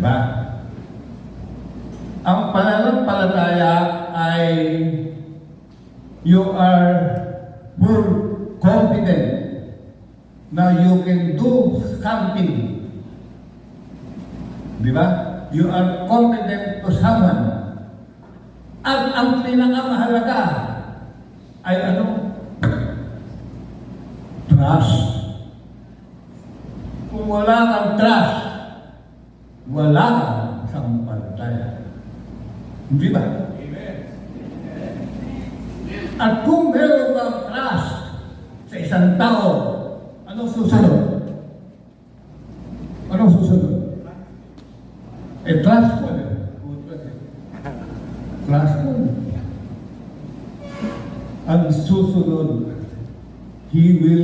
Diba? Ang pananampalataya ay you are more confident na you can do something. Di ba? You are confident to someone. At ang pinakamahalaga ay ano? Trust. Kung wala kang trust, wala kang sampalataya. Di ba? Amen. At kung meron kang trust sa isang tao, anong susunod? Anong susunod? Trustful. Trustful. Ang susunod, He will